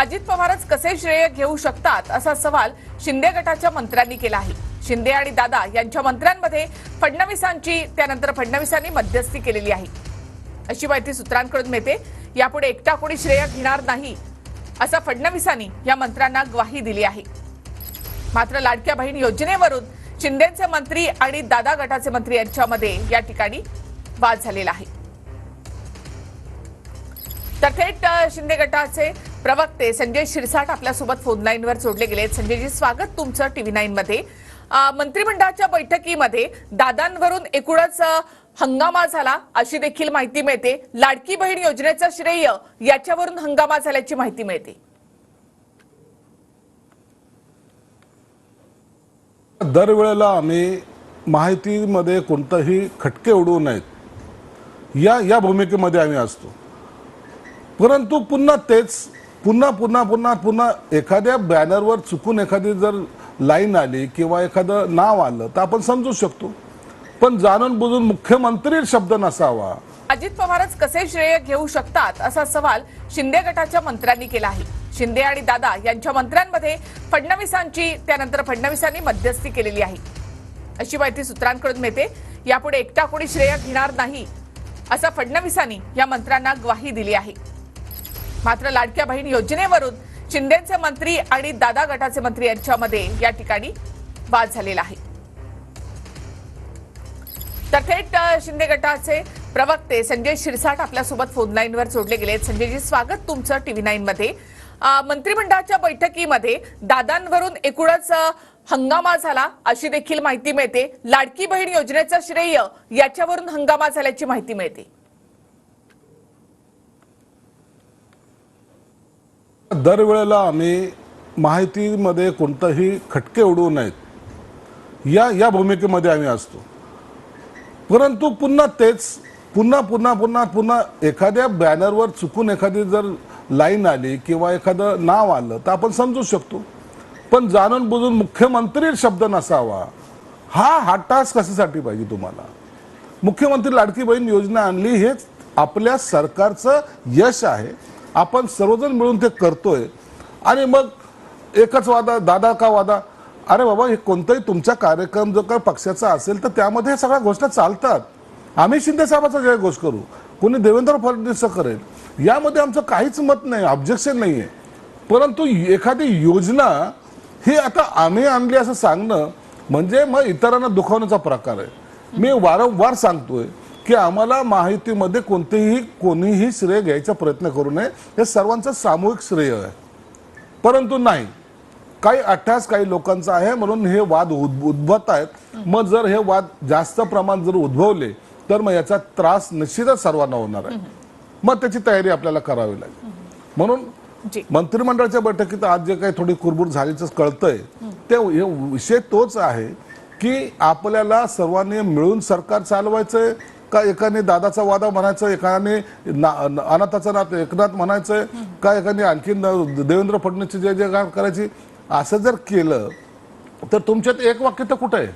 अजित पवारच कसे श्रेय घेऊ शकतात असा सवाल शिंदे गटाच्या मंत्र्यांनी केला आहे। शिंदे आणि दादा यांच्या मंत्र्यांमध्ये फडणवीसांची त्यानंतर फडणवीसांनी मध्यस्थी केलेली आहे अशी माहिती सूत्रांकडून मिळते। यापुढे एकटा कोणी श्रेय घेणार नाही असा फडणवीसांनी या मंत्र्यांना ग्वाही दिली आहे। मात्र लाडक्या बहीण योजनेवरून शिंदेचे मंत्री आणि दादा गटाचे मंत्री यांच्यामध्ये या ठिकाणी वाद झालेला आहे। तर थेट शिंदे गटाचे प्रवक्ते संजय शिरसाट आपल्यासोबत फोन लाईनवर जोडले गेले। संजयजी, स्वागत तुमचं TV9 मध्ये। मंत्रिमंडळाच्या बैठकीमध्ये दादांवरून एकूणच हंगामा झाला अशी देखील माहिती मिळते। लाडकी बहीण योजनेचं श्रेय याच्यावरून हंगामा झाल्याची माहिती मिळते। दरवेळेला आम्ही माहितीमध्ये कोणताही खटके उडवू नयेत या भूमिकेमध्ये आम्ही असतो, परंतु पुन्हा तेच पुन्हा एखाद्या बॅनरवर चुकून एखादी जर लाईन आली किंवा एखादं नाव आलं तर आपण समजू शकतो, पण जाणून बुजून मुख्यमंत्री शब्द नसावा। अजित पवारच कसे श्रेय घेऊ शकतात असा सवाल शिंदे गटाच्या मंत्र्यांनी केला आहे। शिंदे आणि दादा यांच्या मंत्र्यांमध्ये फडणवीसांची त्यानंतर फडणवीसांनी मध्यस्थी केलेली आहे अशी माहिती सूत्रांकडून मिळते। यापुढे एकटा कोणी श्रेय घेणार नाही असा फडणवीसांनी या मंत्र्यांना ग्वाही दिली आहे। मात्र लाडक्या बहीण योजनेवरून शिंदेचे मंत्री आणि दादा गटाचे मंत्री यांच्यामध्ये या ठिकाणी वाद झालेला आहे। तर थेट शिंदे गटाचे प्रवक्ते संजय शिरसाट आपल्यासोबत फोन लाईनवर जोडले गेले। संजयजी, स्वागत तुमचं TV9 मध्ये। मंत्रिमंडळाच्या बैठकीमध्ये दादांवरून एकूणच हंगामा झाला अशी देखील माहिती मिळते। लाडकी बहीण योजनेचं श्रेय याच्यावरून हंगामा झाल्याची माहिती मिळते। दरवेळेला आम्ही माहितीमध्ये कोणताही खटके उडवू नयेत या भूमिकेमध्ये आम्ही असतो, परंतु पुन्हा तेच पुन्हा एखाद्या बॅनरवर चुकून एखादी जर लाईन आली किंवा एखादं नाव आलं तर आपण समजू शकतो, पण जाणून बुजून मुख्यमंत्री शब्द नसावा। हा टास्क कशासाठी पाहिजे तुम्हाला? मुख्यमंत्री लाडकी बहीण योजना आणली हेच आपल्या सरकारचं यश आहे। आपण सर्वजण मिळून ते करतोय आणि मग एकच वादा, दादा का वादा? अरे बाबा, हे कोणताही तुमचा कार्यक्रम जो काही पक्षाचा असेल तर त्यामध्ये सगळ्या गोष्टी चालतात। आम्ही शिंदे साहेबांचा जयघोष करू, कोणी देवेंद्र फडणवीसचा करेल, यामध्ये आमचं काहीच मत नाही, ऑब्जेक्शन नाहीये। परंतु एखादी योजना ही आता आम्ही आणली असं सांगणं म्हणजे मग इतरांना दुखावण्याचा प्रकार आहे। मी वारंवार सांगतोय की आम्हाला माहितीमध्ये कोणीही श्रेय घ्यायचा प्रयत्न करू नये, हे सर्वांचं सामूहिक श्रेय आहे। परंतु नाही, काही अट्टास काही लोकांचा आहे म्हणून हे वाद उद्भवत आहेत। मग जर हे वाद जास्त प्रमाणात जर उद्भवले तर मग याचा त्रास निश्चितच सर्वांना होणार आहे। मग त्याची तयारी आपल्याला करावी लागेल। म्हणून मंत्रिमंडळाच्या बैठकीत आज जे काही थोडी कुरबुर झाल्याचं कळतंय ते विषय तोच आहे की आपल्याला सर्वांनी मिळून सरकार चालवायचंय का एकाने दादाचा वादा म्हणायचं, एकाने अनाथाचा नाथ एकनाथ म्हणायचंय का एकाने आणखीन देवेंद्र फडणवीसची जय जयकार करायची? असं जर केलं तर तुमच्यात एक वाक्य तर कुठं आहे?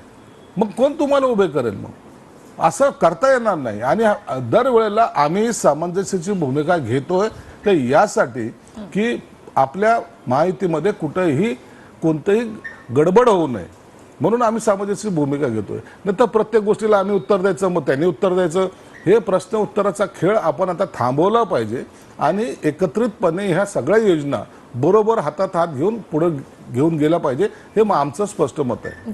मग कोण तुम्हाला उभे करेल? मग असं करता येणार नाही। आणि दरवेळेला आम्ही सामंजस्याची भूमिका घेतोय ते यासाठी की आपल्या माहितीमध्ये कुठेही कोणतेही गडबड होऊ नये म्हणून आम्ही सामंजस्याची भूमिका घेतोय। नंतर प्रत्येक गोष्टीला आम्ही उत्तर द्यायचं, मग त्यांनी उत्तर द्यायचं, हे प्रश्न उत्तराचा खेळ आपण आता थांबवला पाहिजे आणि एकत्रितपणे ह्या सगळ्या योजना बरोबर हातात हात घेऊन पुढे घेऊन गेला पाहिजे, हे आमचं स्पष्ट मत आहे।